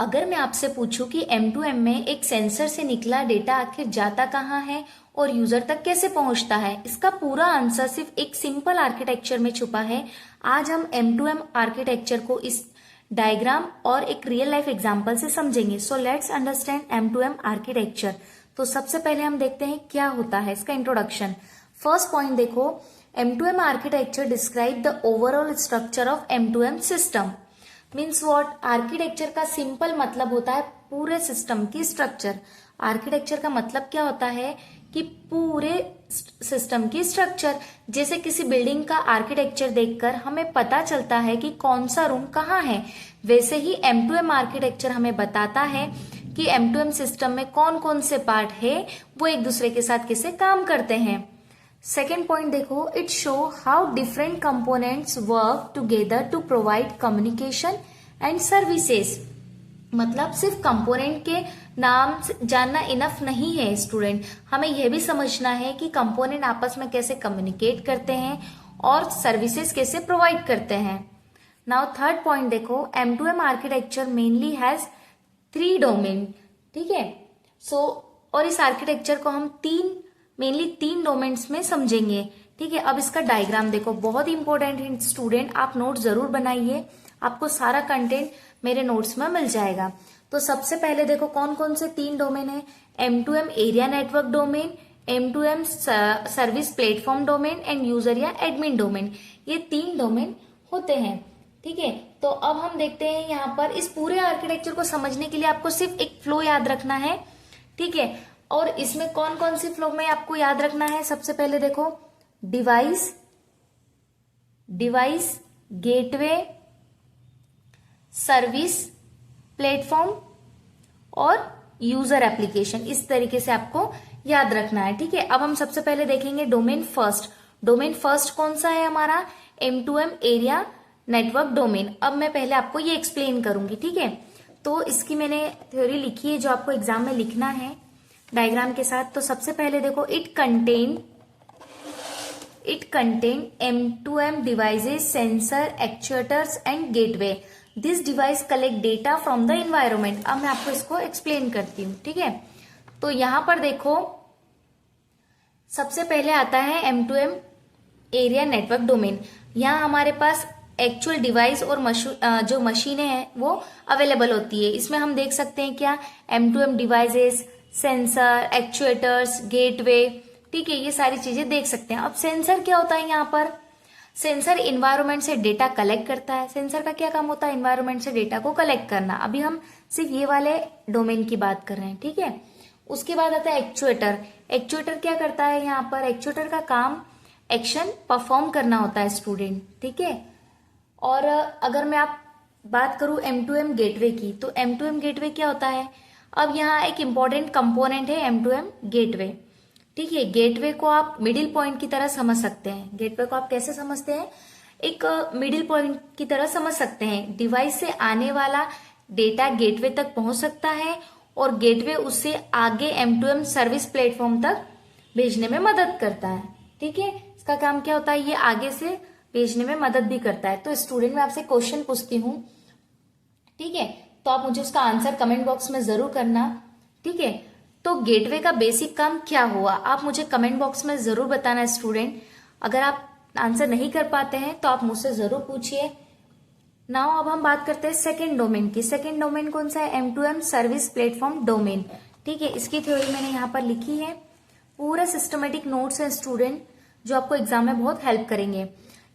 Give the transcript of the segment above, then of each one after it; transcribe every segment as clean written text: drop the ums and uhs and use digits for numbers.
अगर मैं आपसे पूछूं कि M2M में एक सेंसर से निकला डेटा आखिर जाता कहाँ है और यूजर तक कैसे पहुंचता है, इसका पूरा आंसर सिर्फ एक सिंपल आर्किटेक्चर में छुपा है। आज हम M2M आर्किटेक्चर को इस डायग्राम और एक रियल लाइफ एग्जांपल से समझेंगे। So let's understand M2M architecture. तो सबसे पहले हम देखते हैं क्या होता है, इसका इंट्रोडक्शन। फर्स्ट पॉइंट देखो, M2M architecture describe the overall structure of M2M system. Means what, architecture का सिंपल मतलब होता है पूरे सिस्टम की स्ट्रक्चर। आर्किटेक्चर का मतलब क्या होता है कि पूरे सिस्टम की स्ट्रक्चर। जैसे किसी बिल्डिंग का आर्किटेक्चर देखकर हमें पता चलता है कि कौन सा रूम कहाँ है, वैसे ही M2M आर्किटेक्चर हमें बताता है कि M2M सिस्टम में कौन कौन से पार्ट है, वो एक दूसरे के साथ कैसे काम करते हैं। सेकेंड पॉइंट देखो, it show how different components work together to provide communication and services. मतलब सिर्फ कंपोनेंट के नाम जानना इनफ नहीं है स्टूडेंट, हमें यह भी समझना है कि कंपोनेंट आपस में कैसे कम्युनिकेट करते हैं और सर्विसेज कैसे प्रोवाइड करते हैं। नाउ थर्ड पॉइंट देखो, M2M architecture mainly has 3 domain. ठीक है, और इस आर्किटेक्चर को हम मेनली तीन डोमेन्स में समझेंगे। ठीक है, अब इसका डायग्राम देखो, बहुत इंपॉर्टेंट है स्टूडेंट, आप नोट जरूर बनाइए, आपको सारा कंटेंट मेरे नोट्स में मिल जाएगा। तो सबसे पहले देखो कौन कौन से 3 डोमेन है, M2M area network domain, M2M service platform domain and user या एडमिन डोमेन। ये 3 डोमेन होते हैं। ठीक है, तो अब हम देखते हैं यहाँ पर इस पूरे आर्किटेक्चर को समझने के लिए आपको सिर्फ एक फ्लो याद रखना है। ठीक है, और इसमें कौन कौन सी फ्लो में आपको याद रखना है, सबसे पहले देखो डिवाइस गेटवे, सर्विस प्लेटफॉर्म और यूजर एप्लीकेशन, इस तरीके से आपको याद रखना है। ठीक है, अब हम सबसे पहले देखेंगे डोमेन फर्स्ट। डोमेन फर्स्ट कौन सा है हमारा, M2M एरिया नेटवर्क डोमेन। अब मैं पहले आपको ये एक्सप्लेन करूंगी। ठीक है, तो इसकी मैंने थ्योरी लिखी है जो आपको एग्जाम में लिखना है डायग्राम के साथ। तो सबसे पहले देखो, it contain M2M devices, sensor, actuators and gateway. This device collect data from the environment. अब मैं आपको इसको एक्सप्लेन करती हूँ। ठीक है, तो यहां पर देखो सबसे पहले आता है M2M एरिया नेटवर्क डोमेन। यहाँ हमारे पास एक्चुअल डिवाइस और जो मशीनें हैं वो अवेलेबल होती है। इसमें हम देख सकते हैं क्या, M2M devices, sensor, actuators, gateway. ठीक है, ये सारी चीजें देख सकते हैं। अब सेंसर क्या होता है, यहाँ पर सेंसर इन्वायरमेंट से डेटा कलेक्ट करता है। सेंसर का क्या काम होता है, इन्वायरमेंट से डेटा को कलेक्ट करना। अभी हम सिर्फ ये वाले डोमेन की बात कर रहे हैं। ठीक है, उसके बाद आता है एक्चुएटर। एक्चुएटर क्या करता है, यहाँ पर एक्चुएटर का काम एक्शन परफॉर्म करना होता है स्टूडेंट। ठीक है, और अगर मैं आप बात करूं M2M गेटवे की, तो M2M गेटवे क्या होता है। अब यहाँ एक इंपॉर्टेंट कंपोनेंट है M2M गेटवे। ठीक है, गेटवे को आप मिडिल पॉइंट की तरह समझ सकते हैं। गेटवे को आप कैसे समझते हैं, एक मिडिल पॉइंट की तरह समझ सकते हैं। डिवाइस से आने वाला डेटा गेटवे तक पहुंच सकता है और गेटवे उससे आगे M2M सर्विस प्लेटफॉर्म तक भेजने में मदद करता है। ठीक है, इसका काम क्या होता है, ये आगे से भेजने में मदद भी करता है। तो स्टूडेंट मैं आपसे क्वेश्चन पूछती हूँ, ठीक है, तो आप मुझे उसका आंसर कमेंट बॉक्स में जरूर करना। ठीक है, तो गेटवे का बेसिक काम क्या हुआ, आप मुझे कमेंट बॉक्स में जरूर बताना स्टूडेंट। अगर आप आंसर नहीं कर पाते हैं तो आप मुझसे जरूर पूछिए। नाउ अब हम बात करते हैं सेकंड डोमेन की। सेकंड डोमेन कौन सा है, M2M सर्विस प्लेटफॉर्म डोमेन। ठीक है, इसकी थ्योरी मैंने यहाँ पर लिखी है, पूरे सिस्टमेटिक नोट्स है स्टूडेंट जो आपको एग्जाम में बहुत हेल्प करेंगे।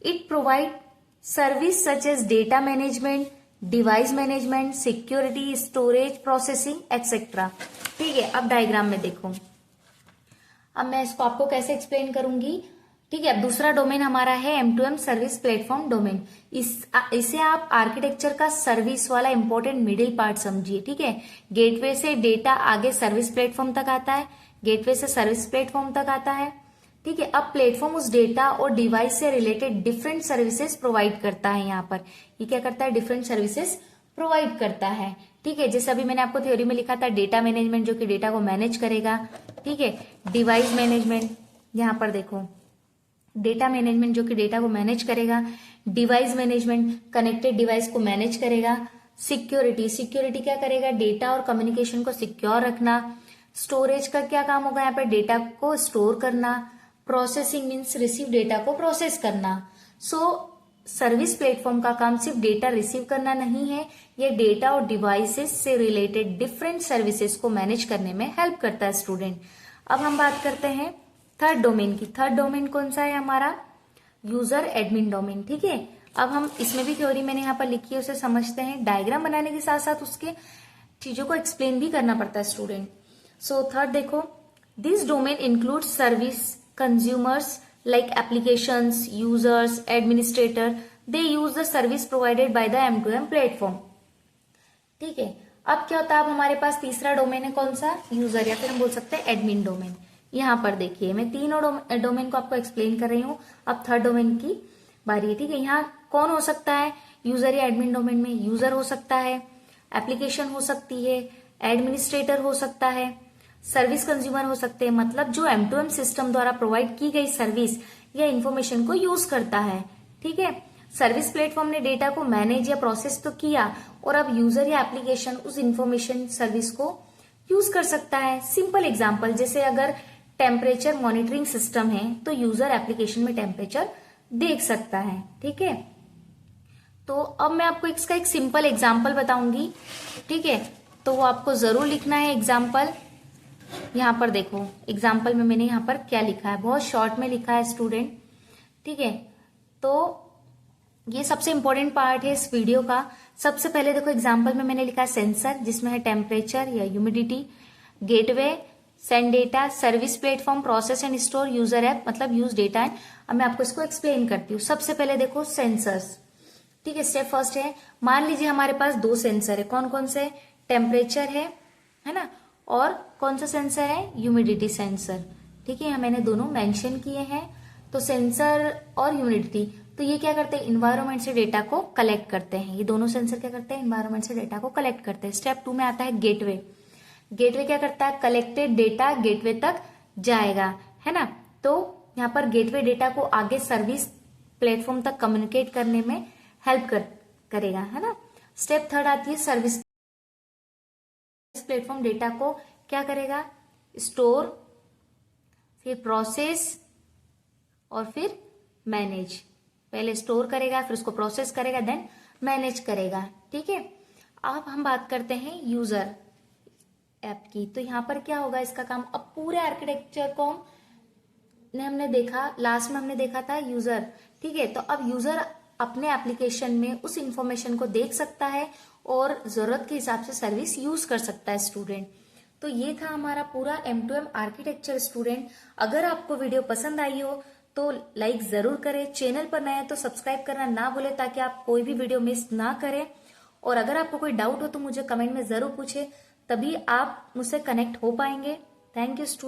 It provide service such as data management, device management, security, storage, processing etcetera. ठीक है, अब डायग्राम में देखो, अब मैं इसको आपको कैसे एक्सप्लेन करूंगी। ठीक है, अब दूसरा डोमेन हमारा है M2M सर्विस प्लेटफॉर्म डोमेन। इसे आप आर्किटेक्चर का सर्विस वाला इंपॉर्टेंट मिडिल पार्ट समझिए। ठीक है, गेटवे से डेटा आगे सर्विस प्लेटफॉर्म तक आता है, गेटवे से सर्विस प्लेटफॉर्म तक आता है। ठीक है, अब प्लेटफॉर्म उस डेटा और डिवाइस से रिलेटेड डिफरेंट सर्विसेज प्रोवाइड करता है। यहाँ पर ये क्या करता है, डिफरेंट सर्विसेज प्रोवाइड करता है। ठीक है, जैसे अभी मैंने आपको थ्योरी में लिखा था डेटा मैनेजमेंट जो कि डेटा को मैनेज करेगा। ठीक है, डिवाइस मैनेजमेंट, यहाँ पर देखो डेटा मैनेजमेंट जो कि डेटा को मैनेज करेगा, डिवाइस मैनेजमेंट कनेक्टेड डिवाइस को मैनेज करेगा। सिक्योरिटी, सिक्योरिटी क्या करेगा, डेटा और कम्युनिकेशन को सिक्योर रखना। स्टोरेज का क्या काम होगा यहाँ पे, डेटा को स्टोर करना। प्रोसेसिंग मीन्स रिसीव डेटा को प्रोसेस करना। सो सर्विस प्लेटफॉर्म का काम सिर्फ डेटा रिसीव करना नहीं है, ये डेटा और डिवाइसेस से रिलेटेड डिफरेंट सर्विसेज को मैनेज करने में हेल्प करता है स्टूडेंट। अब हम बात करते हैं थर्ड डोमेन की। थर्ड डोमेन कौन सा है हमारा, यूजर एडमिन डोमेन। ठीक है, अब हम इसमें भी थ्योरी मैंने यहाँ पर लिखी है उसे समझते हैं। डायग्राम बनाने के साथ साथ उसके चीजों को एक्सप्लेन भी करना पड़ता है स्टूडेंट। सो थर्ड देखो, this domain include service consumers like applications, users, administrator, they use the service provided by the M2M platform। ठीक है, अब क्या होता है, अब हमारे पास तीसरा डोमेन है कौन सा, यूजर, या फिर हम बोल सकते हैं एडमिन डोमेन। यहाँ पर देखिए मैं तीनों डोमेन को आपको एक्सप्लेन कर रही हूँ, अब थर्ड डोमेन की बारी है। ठीक है, यहाँ कौन हो सकता है यूजर या एडमिन डोमेन में, यूजर हो सकता है, एप्लीकेशन हो सकती है, एडमिनिस्ट्रेटर हो सकता है, सर्विस कंज्यूमर हो सकते हैं, मतलब जो M2M सिस्टम द्वारा प्रोवाइड की गई सर्विस या इंफॉर्मेशन को यूज करता है। ठीक है, सर्विस प्लेटफॉर्म ने डेटा को मैनेज या प्रोसेस तो किया, और अब यूजर या एप्लीकेशन उस इंफॉर्मेशन सर्विस को यूज कर सकता है। सिंपल एग्जांपल, जैसे अगर टेम्परेचर मॉनिटरिंग सिस्टम है तो यूजर एप्लीकेशन में टेम्परेचर देख सकता है। ठीक है, तो अब मैं आपको इसका एक सिंपल एग्जाम्पल बताऊंगी। ठीक है, तो वो आपको जरूर लिखना है एग्जाम्पल। यहाँ पर देखो एग्जाम्पल में मैंने यहाँ पर क्या लिखा है, बहुत शॉर्ट में लिखा है स्टूडेंट। ठीक है, तो ये सबसे इंपॉर्टेंट पार्ट है इस वीडियो का। सबसे पहले देखो एग्जाम्पल में मैंने लिखा है सेंसर, जिसमें है टेम्परेचर या humidity, gateway, send data, service platform, process and store, user app मतलब यूज डेटा है। अब मैं आपको इसको एक्सप्लेन करती हूँ। सबसे पहले देखो सेंसर्स। ठीक है, स्टेप फर्स्ट है, मान लीजिए हमारे पास दो सेंसर है, कौन कौन से, टेम्परेचर है ना, और कौन सा सेंसर है, ह्यूमिडिटी सेंसर। ठीक है, यहाँ मैंने दोनों मेंशन किए हैं। तो सेंसर और ह्यूमिडिटी, तो ये क्या करते हैं, इन्वायरमेंट से डेटा को कलेक्ट करते हैं। ये दोनों सेंसर क्या करते हैं, इन्वायरमेंट से डेटा को कलेक्ट करते हैं। स्टेप 2 में आता है गेटवे। गेटवे क्या करता है, कलेक्टेड डेटा गेटवे तक जाएगा, है ना। तो यहाँ पर गेटवे डेटा को आगे सर्विस प्लेटफॉर्म तक कम्युनिकेट करने में हेल्प करेगा, है ना। स्टेप 3 आती है सर्विस प्लेटफॉर्म डेटा को क्या करेगा, स्टोर, फिर प्रोसेस और फिर मैनेज। पहले स्टोर करेगा, फिर उसको प्रोसेस करेगा, देन मैनेज करेगा। ठीक है, अब हम बात करते हैं यूजर ऐप की। तो यहां पर क्या होगा इसका काम, अब पूरे आर्किटेक्चर को हमने देखा, लास्ट में हमने देखा था यूजर। ठीक है, तो अब यूजर अपने एप्लीकेशन में उस इंफॉर्मेशन को देख सकता है और जरूरत के हिसाब से सर्विस यूज कर सकता है स्टूडेंट। तो ये था हमारा पूरा M2M आर्किटेक्चर स्टूडेंट। अगर आपको वीडियो पसंद आई हो तो लाइक जरूर करें, चैनल पर नए हैं तो सब्सक्राइब करना ना भूले ताकि आप कोई भी वीडियो मिस ना करें। और अगर आपको कोई डाउट हो तो मुझे कमेंट में जरूर पूछे, तभी आप मुझसे कनेक्ट हो पाएंगे। Thank you student.